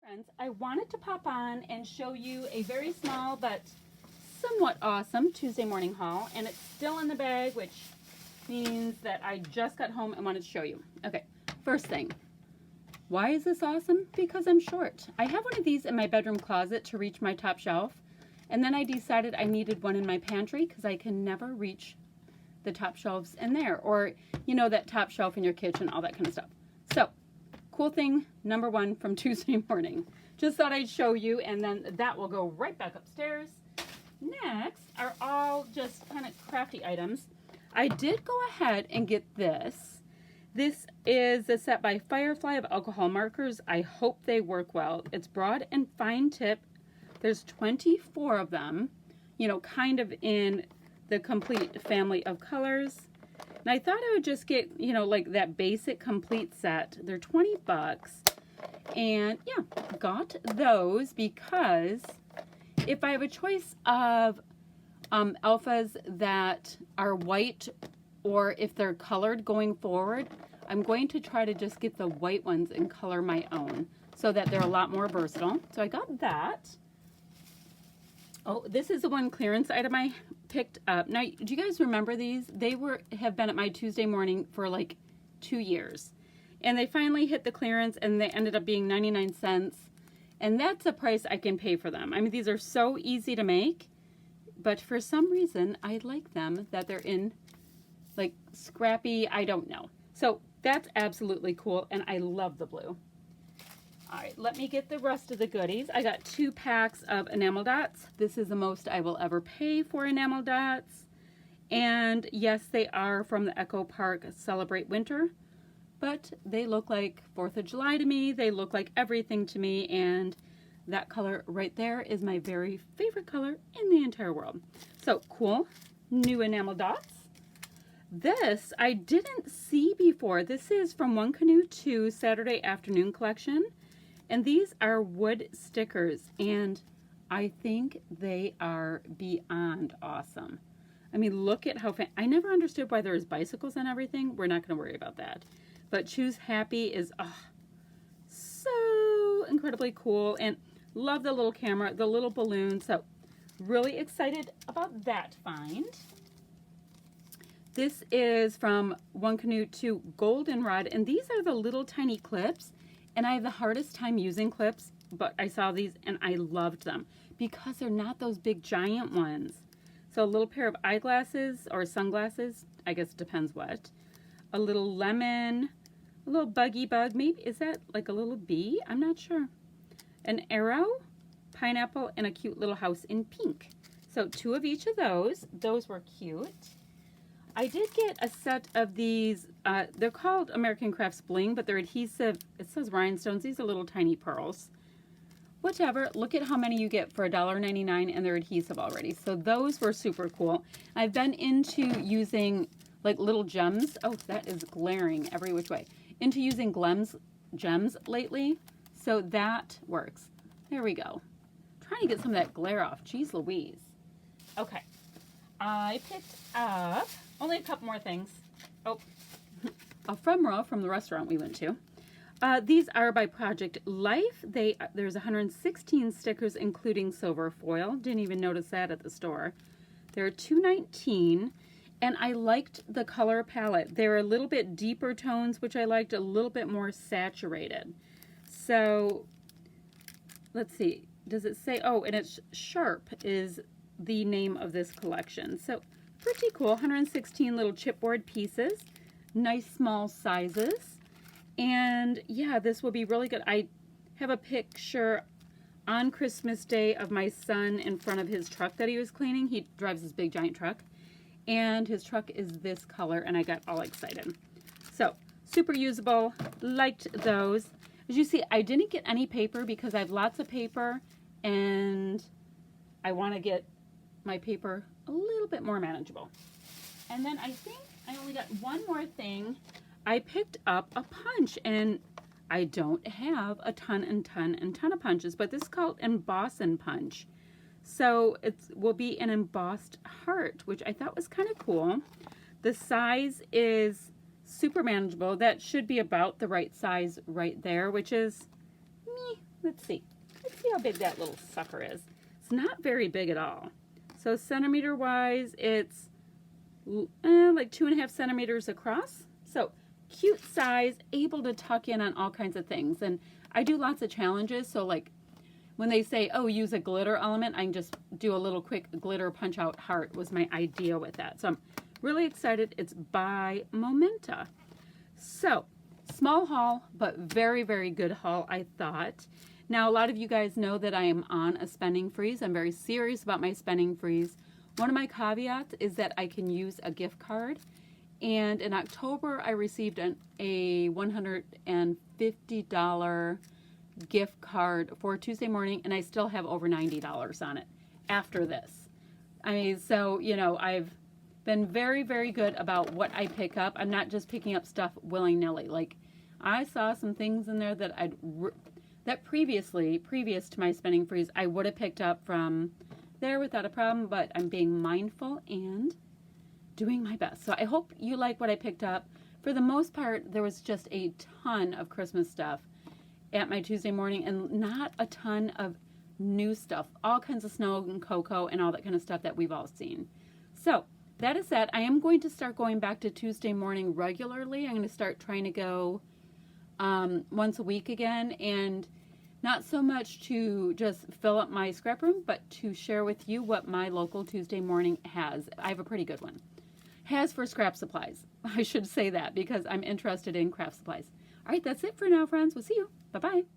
Friends, I wanted to pop on and show you a very small but somewhat awesome Tuesday morning haul, and it's still in the bag, which means that I just got home and wanted to show you. Okay, first thing, why is this awesome? Because I'm short. I have one of these in my bedroom closet to reach my top shelf, and then I decided I needed one in my pantry because I can never reach the top shelves in there, or you know, that top shelf in your kitchen, all that kind of stuff. So cool thing number one from Tuesday morning. Just thought I'd show you, and then that will go right back upstairs. Next are all just kind of crafty items. I did go ahead and get this. This is a set by Firefly of alcohol markers. I hope they work well. It's broad and fine tip. There's 24 of them, you know, kind of in the complete family of colors. And I thought I would just get, you know, like that basic complete set. They're 20 bucks. And yeah, got those because if I have a choice of alphas that are white or if they're colored going forward, I'm going to try to just get the white ones and color my own so that they're a lot more versatile. So I got that. Oh, this is the one clearance item I picked up. Now, do you guys remember these? They have been at my Tuesday morning for like 2 years. And they finally hit the clearance and they ended up being 99 cents. And that's a price I can pay for them. I mean, these are so easy to make, but for some reason, I like them that they're in like scrappy, I don't know. So that's absolutely cool, and I love the blue. All right, let me get the rest of the goodies. I got 2 packs of enamel dots. This is the most I will ever pay for enamel dots. And yes, they are from the Echo Park Celebrate Winter, but they look like 4th of July to me. They look like everything to me, and that color right there is my very favorite color in the entire world. So cool, new enamel dots. This I didn't see before. This is from One Canoe 2 Saturday Afternoon Collection. And these are wood stickers, and I think they are beyond awesome. I mean, look at how I never understood why there's bicycles and everything. We're not going to worry about that. But Choose Happy is so incredibly cool, and love the little camera, the little balloon. So really excited about that find. This is from One Canoe 2 Goldenrod, and these are the little tiny clips. And I have the hardest time using clips, but I saw these and I loved them because they're not those big giant ones. So a little pair of eyeglasses or sunglasses, I guess it depends what. A little lemon, a little buggy bug, maybe, is that like a little bee? I'm not sure. An arrow, pineapple, and a cute little house in pink. So 2 of each of those. Those were cute. I did get a set of these, they're called American Crafts Bling, but they're adhesive, it says rhinestones, these are little tiny pearls. Whatever, look at how many you get for $1.99 and they're adhesive already. So those were super cool. I've been into using like little gems, oh that is glaring every which way, into using gems lately, so that works. There we go. Trying to get some of that glare off, geez Louise. Okay, I picked up only a couple more things. Oh, ephemera from the restaurant we went to. These are by Project Life. There's 116 stickers, including silver foil. Didn't even notice that at the store. They're $2.19, and I liked the color palette. They're a little bit deeper tones, which I liked, a little bit more saturated. So, let's see. Does it say? Oh, and it's Sharp is the name of this collection. So pretty cool. 116 little chipboard pieces, nice small sizes, and yeah, this will be really good. I have a picture on Christmas Day of my son in front of his truck that he was cleaning. He drives this big giant truck, and his truck is this color, and I got all excited. So super usable, liked those. As you see, I didn't get any paper because I have lots of paper, and I want to get my paper a little bit more manageable. And then I think I only got one more thing. I picked up a punch, and I don't have a ton of punches, but this is called Emboss and Punch. So it will be an embossed heart, which I thought was kind of cool. The size is super manageable. That should be about the right size right there, which is let's see. Let's see how big that little sucker is. It's not very big at all. So centimeter wise, it's like 2.5 centimeters across. So cute size, able to tuck in on all kinds of things. And I do lots of challenges. So like when they say, oh, use a glitter element, I can just do a little quick glitter punch out heart was my idea with that. So I'm really excited. It's by Momenta. So small haul, but very, very good haul, I thought. Now, a lot of you guys know that I am on a spending freeze. I'm very serious about my spending freeze. One of my caveats is that I can use a gift card. And in October, I received a $150 gift card for Tuesday morning, and I still have over $90 on it after this. I mean, so, you know, I've been very, very good about what I pick up. I'm not just picking up stuff willy-nilly. Like, I saw some things in there that previous to my spending freeze, I would have picked up from there without a problem, but I'm being mindful and doing my best. So I hope you like what I picked up. For the most part, there was just a ton of Christmas stuff at my Tuesday morning and not a ton of new stuff. All kinds of snow and cocoa and all that kind of stuff that we've all seen. So that is that. I am going to start going back to Tuesday morning regularly. I'm going to start trying to go once a week again, and not so much to just fill up my scrap room, but to share with you what my local Tuesday morning has. I have a pretty good one. Has for scrap supplies. I should say that because I'm interested in craft supplies. All right, that's it for now, friends. We'll see you. Bye-bye.